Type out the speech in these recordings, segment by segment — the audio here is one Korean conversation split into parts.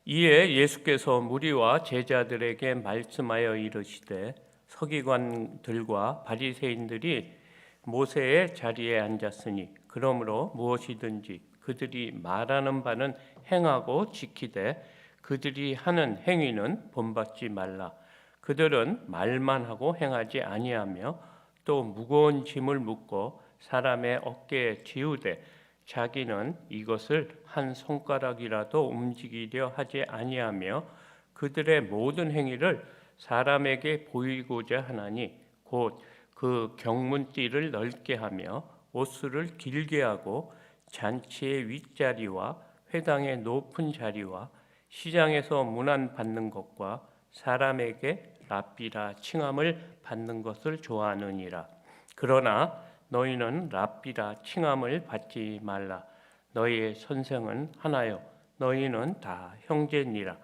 이에 예수께서 무리와 제자들에게 말씀하여 이르시되 서기관들과 바리새인들이 모세의 자리에 앉았으니 그러므로 무엇이든지 그들이 말하는 바는 행하고 지키되 그들이 하는 행위는 본받지 말라. 그들은 말만 하고 행하지 아니하며 또 무거운 짐을 묻고 사람의 어깨에 지우되 자기는 이것을 한 손가락이라도 움직이려 하지 아니하며 그들의 모든 행위를 사람에게 보이고자 하나니 곧 그 경문띠를 넓게 하며 옷수를 길게 하고 잔치의 윗자리와 회당의 높은 자리와 시장에서 문안 받는 것과 사람에게 랍비라 칭함을 받는 것을 좋아하느니라. 그러나 너희는 랍비라 칭함을 받지 말라. 너희의 선생은 하나요 너희는 다 형제니라.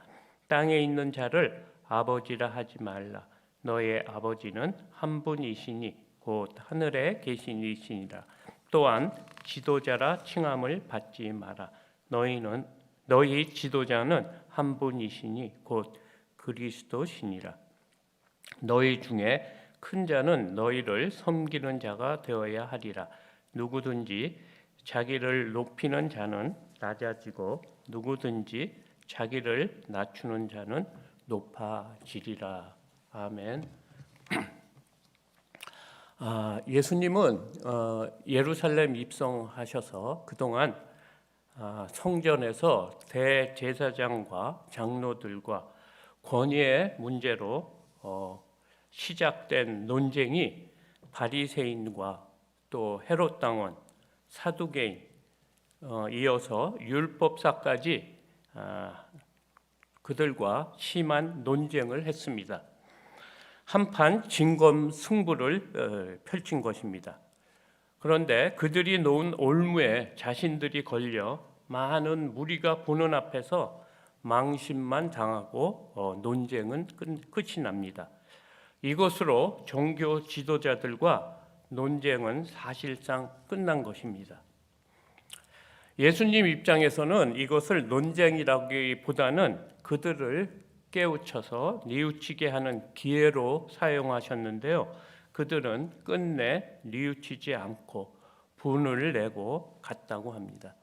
땅에 있는 자를 아버지라 하지 말라. 너의 아버지는 한 분이시니 곧 하늘에 계신 이시니라. 또한 지도자라 칭함을 받지 마라. 너희 지도자는 한 분이시니 곧 그리스도시니라. 너희 중에 큰 자는 너희를 섬기는 자가 되어야 하리라. 누구든지 자기를 높이는 자는 낮아지고 누구든지 자기를 낮추는 자는 높아지리라. 아멘. 예수님은 예루살렘 입성하셔서 그동안 성전에서 대제사장과 장로들과 권위의 문제로 시작된 논쟁이 바리새인과 또 헤롯 당원, 사두개인, 이어서 율법사까지 그들과 심한 논쟁을 했습니다. 한판 진검승부를 펼친 것입니다. 그런데 그들이 놓은 올무에 자신들이 걸려 많은 무리가 보는 앞에서 망신만 당하고 논쟁은 끝이 납니다. 이것으로 종교 지도자들과 논쟁은 사실상 끝난 것입니다. 예수님 입장에서는 이것을 논쟁이라기보다는 그들을 깨우쳐서 뉘우치게 하는 기회로 사용하셨는데요. 그들은 끝내 뉘우치지 않고 분을 내고 갔다고 합니다.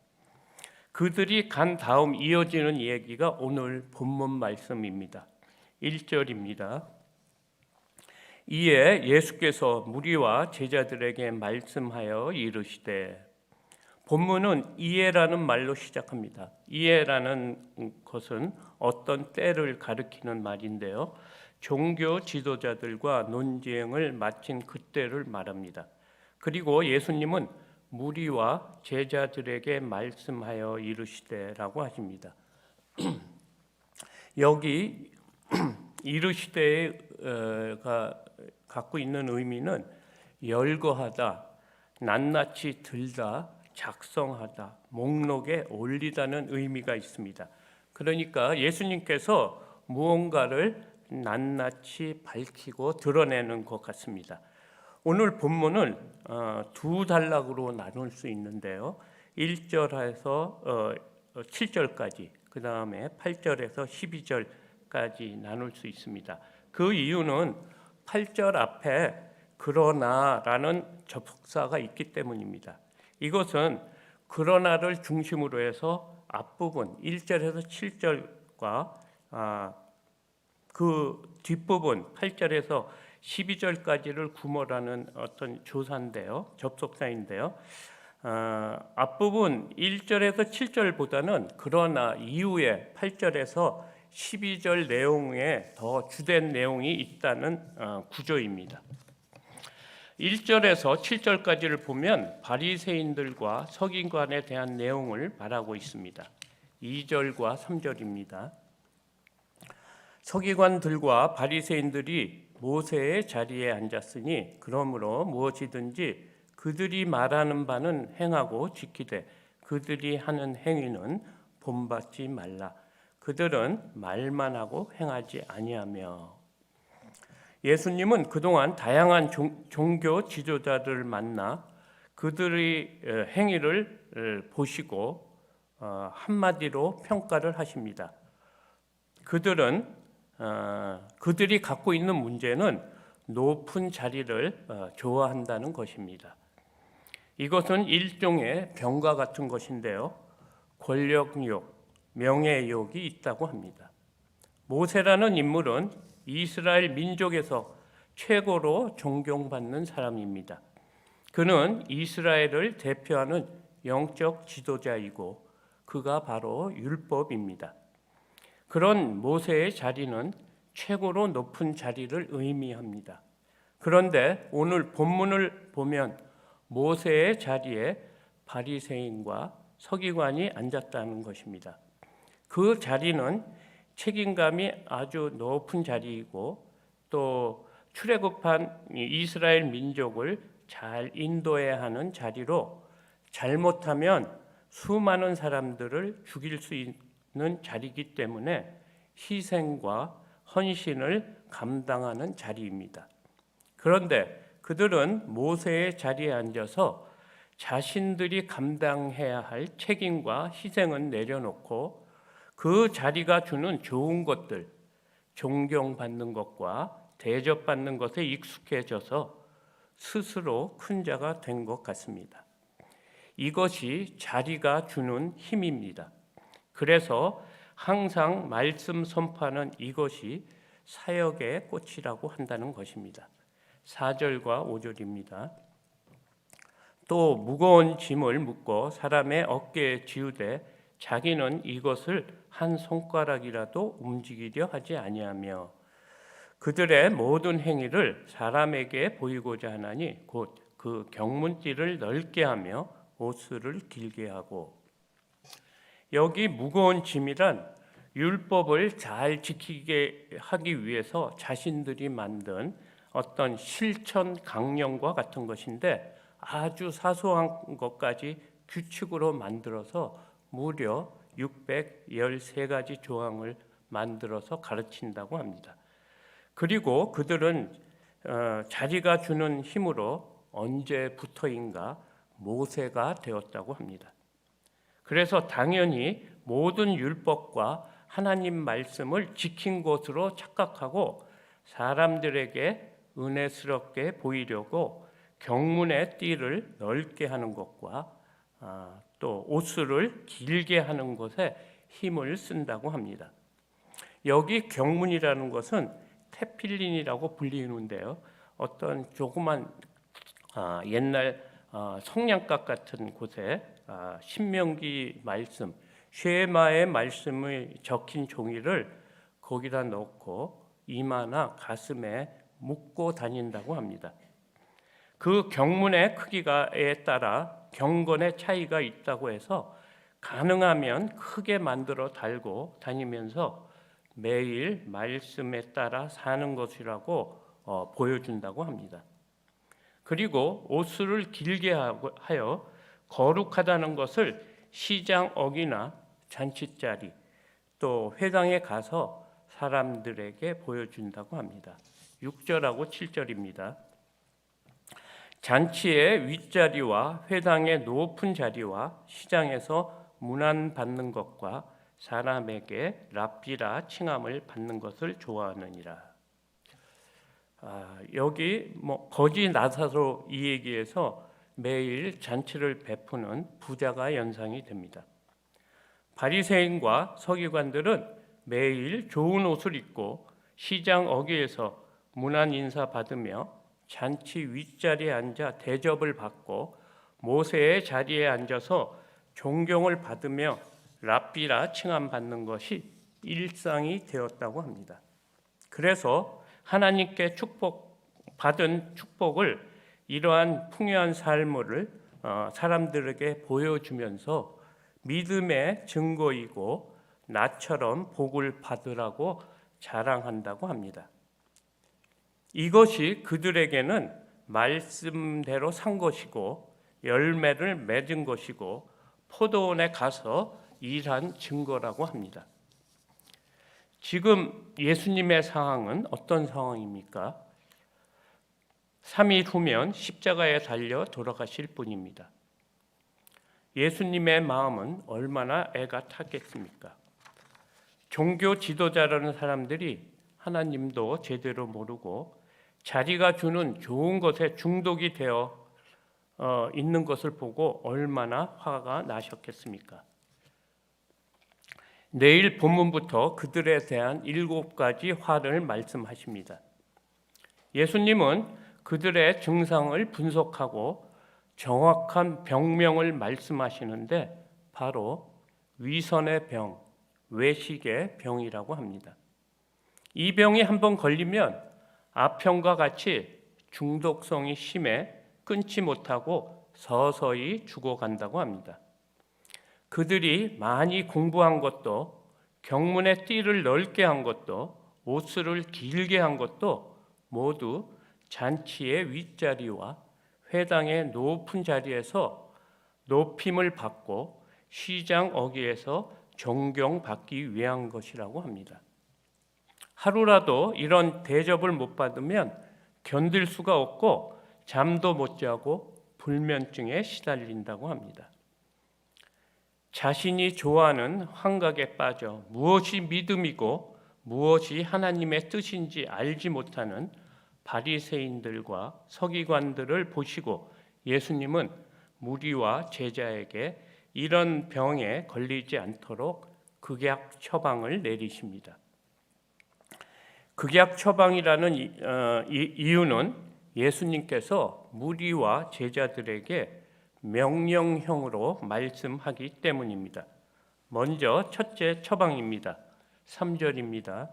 그들이 간 다음 이어지는 얘기가 오늘 본문 말씀입니다. 1절입니다. 이에 예수께서 무리와 제자들에게 말씀하여 이르시되, 본문은 이에라는 말로 시작합니다. 이에라는 것은 어떤 때를 가리키는 말인데요. 종교 지도자들과 논쟁을 마친 그때를 말합니다. 그리고 예수님은 무리와 제자들에게 말씀하여 이르시되라고 하십니다. 여기 이르시되가 갖고 있는 의미는 열거하다, 낱낱이 들다, 작성하다, 목록에 올리다는 의미가 있습니다. 그러니까 예수님께서 무언가를 낱낱이 밝히고 드러내는 것 같습니다. 오늘 본문을 두 단락으로 나눌 수 있는데요. 1절에서 7절까지, 그 다음에 8절에서 12절까지 나눌 수 있습니다. 그 이유는 8절 앞에 그러나라는 접속사가 있기 때문입니다. 이것은 그러나를 중심으로 해서 앞부분 1절에서 7절과 그 뒷부분 8절에서 12절까지를 구모라는 어떤 조사인데요. 접속사인데요. 앞부분 1절에서 7절보다는 그러나 이후에 8절에서 12절 내용에 더 주된 내용이 있다는 구조입니다. 1절에서 7절까지를 보면 바리새인들과 서기관에 대한 내용을 말하고 있습니다. 2절과 3절입니다. 서기관들과 바리새인들이 모세의 자리에 앉았으니 그러므로 무엇이든지 그들이 말하는 바는 행하고 지키되 그들이 하는 행위는 본받지 말라. 그들은 말만 하고 행하지 아니하며. 예수님은 그동안 다양한 종교 지도자들을 만나 그들의 행위를 보시고 한마디로 평가를 하십니다. 그들이 갖고 있는 문제는 높은 자리를 좋아한다는 것입니다. 이것은 일종의 병과 같은 것인데요. 권력욕, 명예욕이 있다고 합니다. 모세라는 인물은 이스라엘 민족에서 최고로 존경받는 사람입니다. 그는 이스라엘을 대표하는 영적 지도자이고 그가 바로 율법입니다. 그런 모세의 자리는 최고로 높은 자리를 의미합니다. 그런데 오늘 본문을 보면 모세의 자리에 바리새인과 서기관이 앉았다는 것입니다. 그 자리는 책임감이 아주 높은 자리이고 또 출애굽한 이스라엘 민족을 잘 인도해야 하는 자리로 잘못하면 수많은 사람들을 죽일 수 있는 자리이기 때문에 희생과 헌신을 감당하는 자리입니다. 그런데 그들은 모세의 자리에 앉아서 자신들이 감당해야 할 책임과 희생은 내려놓고 그 자리가 주는 좋은 것들, 존경받는 것과 대접받는 것에 익숙해져서 스스로 큰 자가 된 것 같습니다. 이것이 자리가 주는 힘입니다. 그래서 항상 말씀 선포하는 이것이 사역의 꽃이라고 한다는 것입니다. 4절과 5절입니다. 또 무거운 짐을 묶고 사람의 어깨에 지우되 자기는 이것을 한 손가락이라도 움직이려 하지 아니하며 그들의 모든 행위를 사람에게 보이고자 하나니 곧 그 경문띠를 넓게 하며 옷을 길게 하고. 여기 무거운 짐이란 율법을 잘 지키게 하기 위해서 자신들이 만든 어떤 실천 강령과 같은 것인데 아주 사소한 것까지 규칙으로 만들어서 무려 613가지 조항을 만들어서 가르친다고 합니다. 그리고 그들은 자리가 주는 힘으로 언제부터인가 모세가 되었다고 합니다. 그래서 당연히 모든 율법과 하나님 말씀을 지킨 것으로 착각하고 사람들에게 은혜스럽게 보이려고 경문의 띠를 넓게 하는 것과 또 옷을 길게 하는 것에 힘을 쓴다고 합니다. 여기 경문이라는 것은 테필린이라고 불리는데요. 어떤 조그만 옛날 성냥갑 같은 곳에 신명기 말씀, 쉐마의 말씀이 적힌 종이를 거기다 넣고 이마나 가슴에 묶고 다닌다고 합니다. 그 경문의 크기에 따라 경건의 차이가 있다고 해서 가능하면 크게 만들어 달고 다니면서 매일 말씀에 따라 사는 것이라고 보여준다고 합니다. 그리고 옷을 길게 하여 거룩하다는 것을 시장 어기나 잔치자리 또 회당에 가서 사람들에게 보여준다고 합니다. 6절하고 7절입니다. 잔치의 윗자리와 회당의 높은 자리와 시장에서 문안받는 것과 사람에게 랍비라 칭함을 받는 것을 좋아하느니라. 여기 거지 나사로 이 얘기에서 매일 잔치를 베푸는 부자가 연상이 됩니다. 바리새인과 서기관들은 매일 좋은 옷을 입고 시장 어귀에서 문안 인사 받으며 잔치 윗자리에 앉아 대접을 받고 모세의 자리에 앉아서 존경을 받으며 랍비라 칭함 받는 것이 일상이 되었다고 합니다. 그래서 하나님께 받은 축복을 이러한 풍요한 삶을 사람들에게 보여주면서 믿음의 증거이고 나처럼 복을 받으라고 자랑한다고 합니다. 이것이 그들에게는 말씀대로 산 것이고 열매를 맺은 것이고 포도원에 가서 일한 증거라고 합니다. 지금 예수님의 상황은 어떤 상황입니까? 3일 후면 십자가에 달려 돌아가실 분입니다. 예수님의 마음은 얼마나 애가 탔겠습니까? 종교 지도자라는 사람들이 하나님도 제대로 모르고 자기가 주는 좋은 것에 중독이 되어 있는 것을 보고 얼마나 화가 나셨겠습니까? 내일 본문부터 그들에 대한 7가지 화를 말씀하십니다. 예수님은 그들의 증상을 분석하고 정확한 병명을 말씀하시는데 바로 위선의 병, 외식의 병이라고 합니다. 이 병이 한번 걸리면 아편과 같이 중독성이 심해 끊지 못하고 서서히 죽어간다고 합니다. 그들이 많이 공부한 것도, 경문의 띠를 넓게 한 것도, 옷을 길게 한 것도 모두 잔치의 윗자리와 회당의 높은 자리에서 높임을 받고 시장 어귀에서 존경받기 위한 것이라고 합니다. 하루라도 이런 대접을 못 받으면 견딜 수가 없고 잠도 못 자고 불면증에 시달린다고 합니다. 자신이 좋아하는 환각에 빠져 무엇이 믿음이고 무엇이 하나님의 뜻인지 알지 못하는 바리새인들과 서기관들을 보시고 예수님은 무리와 제자에게 이런 병에 걸리지 않도록 극약 처방을 내리십니다. 극약 처방이라는 이유는 예수님께서 무리와 제자들에게 명령형으로 말씀하기 때문입니다. 먼저 첫째 처방입니다. 3절입니다.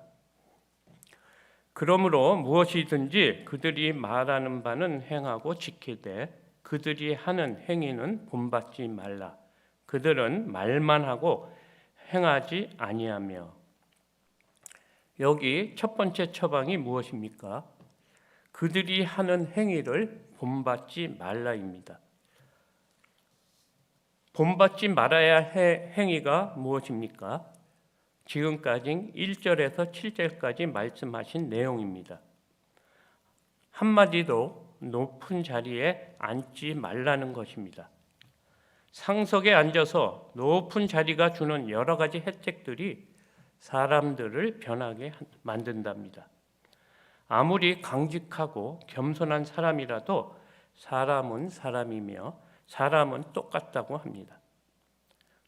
그러므로 무엇이든지 그들이 말하는 바는 행하고 지키되 그들이 하는 행위는 본받지 말라. 그들은 말만 하고 행하지 아니하며. 여기 첫 번째 처방이 무엇입니까? 그들이 하는 행위를 본받지 말라입니다. 본받지 말아야 할 행위가 무엇입니까? 지금까지 1절에서 7절까지 말씀하신 내용입니다. 한마디로 높은 자리에 앉지 말라는 것입니다. 상석에 앉아서 높은 자리가 주는 여러 가지 혜택들이 사람들을 변하게 만든답니다. 아무리 강직하고 겸손한 사람이라도 사람은 사람이며 사람은 똑같다고 합니다.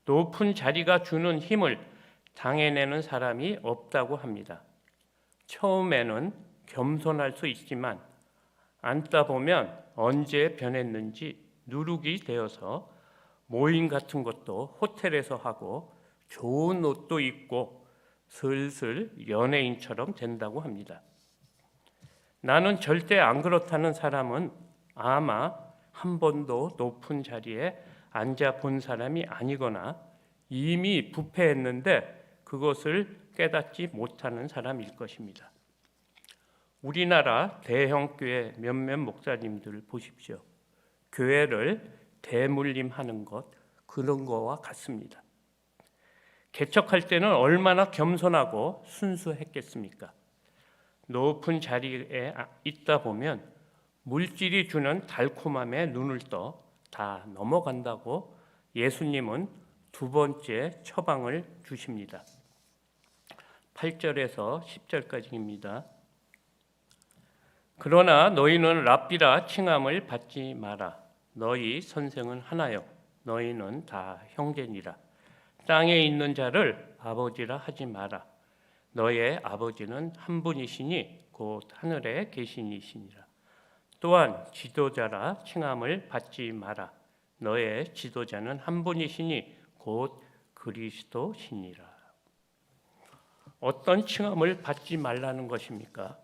높은 자리가 주는 힘을 당해내는 사람이 없다고 합니다. 처음에는 겸손할 수 있지만 앉다 보면 언제 변했는지 누룩이 되어서 모임 같은 것도 호텔에서 하고 좋은 옷도 입고 슬슬 연예인처럼 된다고 합니다. 나는 절대 안 그렇다는 사람은 아마 한 번도 높은 자리에 앉아 본 사람이 아니거나 이미 부패했는데 그것을 깨닫지 못하는 사람일 것입니다. 우리나라 대형 교회 몇몇 목사님들 보십시오. 교회를 대물림하는 것, 그런 거와 같습니다. 개척할 때는 얼마나 겸손하고 순수했겠습니까? 높은 자리에 있다 보면 물질이 주는 달콤함에 눈을 떠 다 넘어간다고 예수님은 두 번째 처방을 주십니다. 8절에서 10절까지입니다. 그러나 너희는 랍비라 칭함을 받지 마라. 너희 선생은 하나요. 너희는 다 형제니라. 땅에 있는 자를 아버지라 하지 마라. 너의 아버지는 한 분이시니 곧 하늘에 계신 이시니라. 또한 지도자라 칭함을 받지 마라. 너의 지도자는 한 분이시니 곧 그리스도시니라. 어떤 칭함을 받지 말라는 것입니까?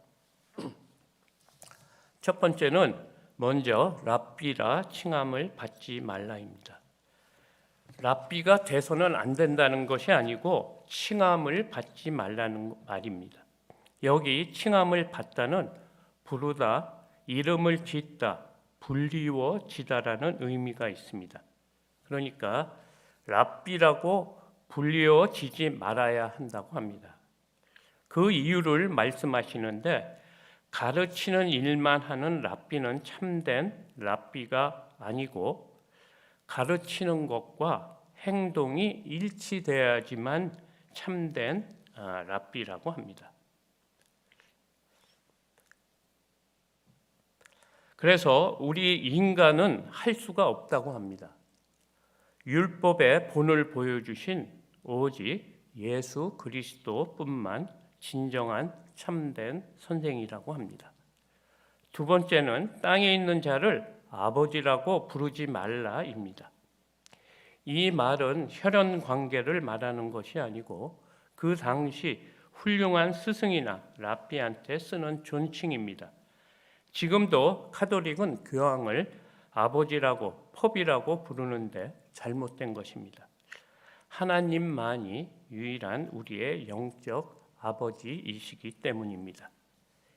첫 번째는 먼저 랍비라 칭함을 받지 말라입니다. 랍비가 돼서는 안 된다는 것이 아니고 칭함을 받지 말라는 말입니다. 여기 칭함을 받다는 부르다, 이름을 짓다, 불리워지다라는 의미가 있습니다. 그러니까 랍비라고 불리워지지 말아야 한다고 합니다. 그 이유를 말씀하시는데 가르치는 일만 하는 랍비는 참된 랍비가 아니고 가르치는 것과 행동이 일치돼야지만 참된 랍비라고 합니다. 그래서 우리 인간은 할 수가 없다고 합니다. 율법의 본을 보여주신 오직 예수 그리스도뿐만 진정한 참된 선생이라고 합니다. 두 번째는 땅에 있는 자를 아버지라고 부르지 말라입니다. 이 말은 혈연 관계를 말하는 것이 아니고 그 당시 훌륭한 스승이나 랍비한테 쓰는 존칭입니다. 지금도 카톨릭은 교황을 아버지라고 펍이라고 부르는데 잘못된 것입니다. 하나님만이 유일한 우리의 영적 아버지이시기 때문입니다.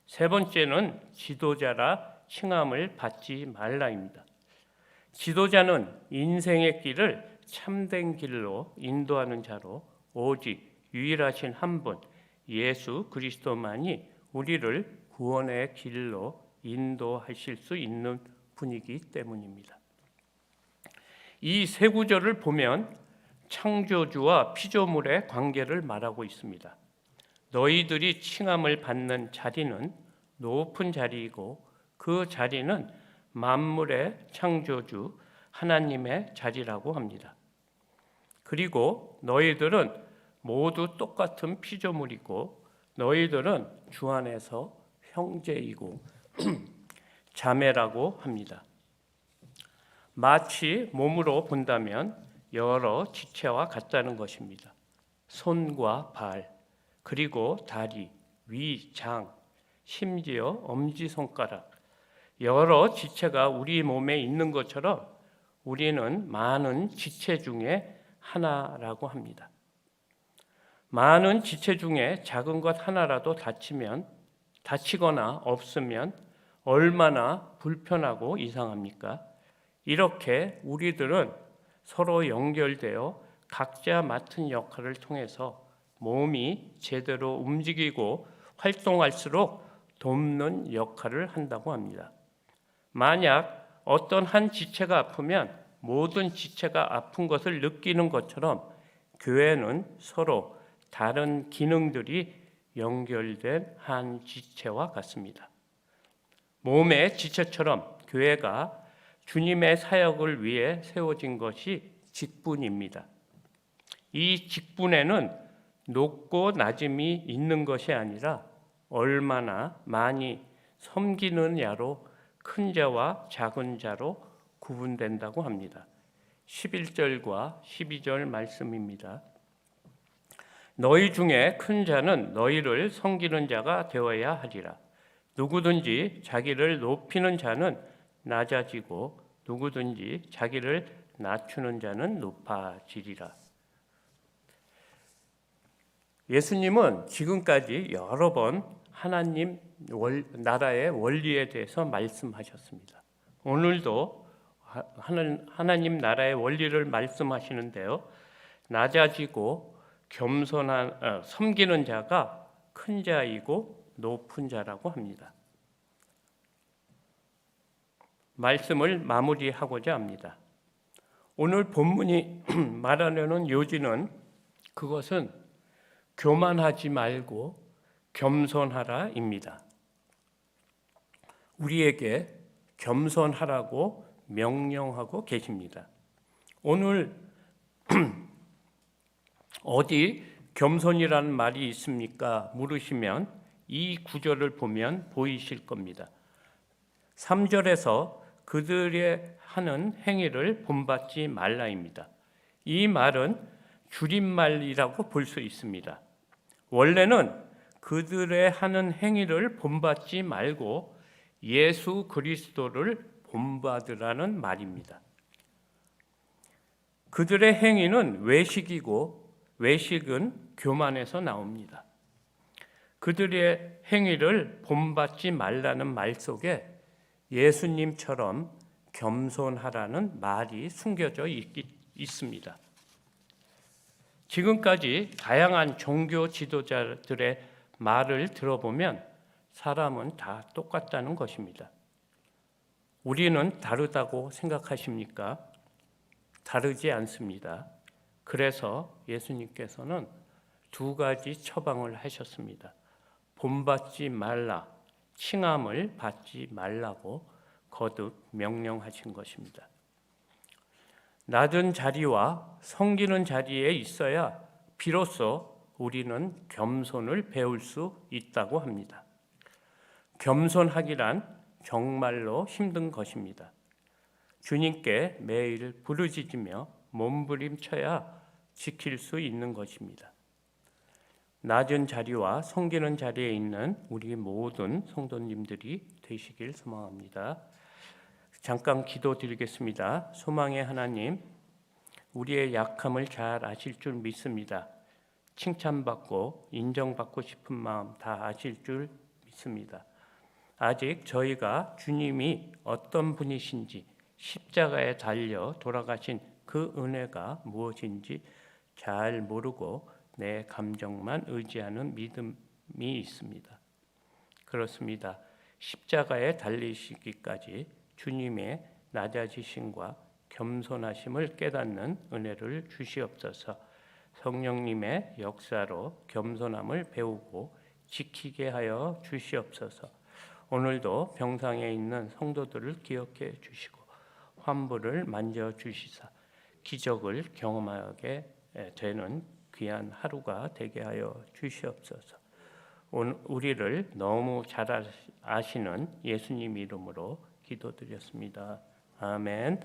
세 번째는 지도자라 칭함을 받지 말라입니다. 지도자는 인생의 길을 참된 길로 인도하는 자로 오직 유일하신 한 분 예수 그리스도만이 우리를 구원의 길로 인도하실 수 있는 분이기 때문입니다. 이 세 구절을 보면 창조주와 피조물의 관계를 말하고 있습니다. 너희들이 칭함을 받는 자리는 높은 자리이고 그 자리는 만물의 창조주 하나님의 자리라고 합니다. 그리고 너희들은 모두 똑같은 피조물이고 너희들은 주 안에서 형제이고 자매라고 합니다. 마치 몸으로 본다면 여러 지체와 같다는 것입니다. 손과 발, 그리고 다리, 위, 장, 심지어 엄지손가락, 여러 지체가 우리 몸에 있는 것처럼 우리는 많은 지체 중에 하나라고 합니다. 많은 지체 중에 작은 것 하나라도 다치거나 없으면 얼마나 불편하고 이상합니까? 이렇게 우리들은 서로 연결되어 각자 맡은 역할을 통해서 몸이 제대로 움직이고 활동할수록 돕는 역할을 한다고 합니다. 만약 어떤 한 지체가 아프면 모든 지체가 아픈 것을 느끼는 것처럼 교회는 서로 다른 기능들이 연결된 한 지체와 같습니다. 몸의 지체처럼 교회가 주님의 사역을 위해 세워진 것이 직분입니다. 이 직분에는 높고 낮음이 있는 것이 아니라 얼마나 많이 섬기느냐로 큰 자와 작은 자로 구분된다고 합니다. 11절과 12절 말씀입니다. 너희 중에 큰 자는 너희를 섬기는 자가 되어야 하리라. 누구든지 자기를 높이는 자는 낮아지고 누구든지 자기를 낮추는 자는 높아지리라. 예수님은 지금까지 여러 번 하나님 나라의 원리에 대해서 말씀하셨습니다. 오늘도 하나님 나라의 원리를 말씀하시는데요. 낮아지고 겸손한 섬기는 자가 큰 자이고 높은 자라고 합니다. 말씀을 마무리하고자 합니다. 오늘 본문이 말하려는 요지는 그것은 교만하지 말고 겸손하라입니다. 우리에게 겸손하라고 명령하고 계십니다. 오늘 어디 겸손이라는 말이 있습니까? 물으시면 이 구절을 보면 보이실 겁니다. 3절에서 그들의 하는 행위를 본받지 말라입니다. 이 말은 줄임말이라고 볼 수 있습니다. 원래는 그들의 하는 행위를 본받지 말고 예수 그리스도를 본받으라는 말입니다. 그들의 행위는 외식이고 외식은 교만에서 나옵니다. 그들의 행위를 본받지 말라는 말 속에 예수님처럼 겸손하라는 말이 숨겨져 있습니다. 지금까지 다양한 종교 지도자들의 말을 들어보면 사람은 다 똑같다는 것입니다. 우리는 다르다고 생각하십니까? 다르지 않습니다. 그래서 예수님께서는 두 가지 처방을 하셨습니다. 본받지 말라, 칭함을 받지 말라고 거듭 명령하신 것입니다. 낮은 자리와 섬기는 자리에 있어야 비로소 우리는 겸손을 배울 수 있다고 합니다. 겸손하기란 정말로 힘든 것입니다. 주님께 매일 부르짖으며 몸부림쳐야 지킬 수 있는 것입니다. 낮은 자리와 섬기는 자리에 있는 우리 모든 성도님들이 되시길 소망합니다. 잠깐 기도드리겠습니다. 소망의 하나님, 우리의 약함을 잘 아실 줄 믿습니다. 칭찬받고 인정받고 싶은 마음 다 아실 줄 믿습니다. 아직 저희가 주님이 어떤 분이신지, 십자가에 달려 돌아가신 그 은혜가 무엇인지 잘 모르고 내 감정만 의지하는 믿음이 있습니다. 그렇습니다. 십자가에 달리시기까지 주님의 낮아지심과 겸손하심을 깨닫는 은혜를 주시옵소서. 성령님의 역사로 겸손함을 배우고 지키게 하여 주시옵소서. 오늘도 병상에 있는 성도들을 기억해 주시고 환부를 만져주시사 기적을 경험하게 되는 귀한 하루가 되게 하여 주시옵소서. 우리를 너무 잘 아시는 예수님 이름으로 기도드렸습니다. 아멘.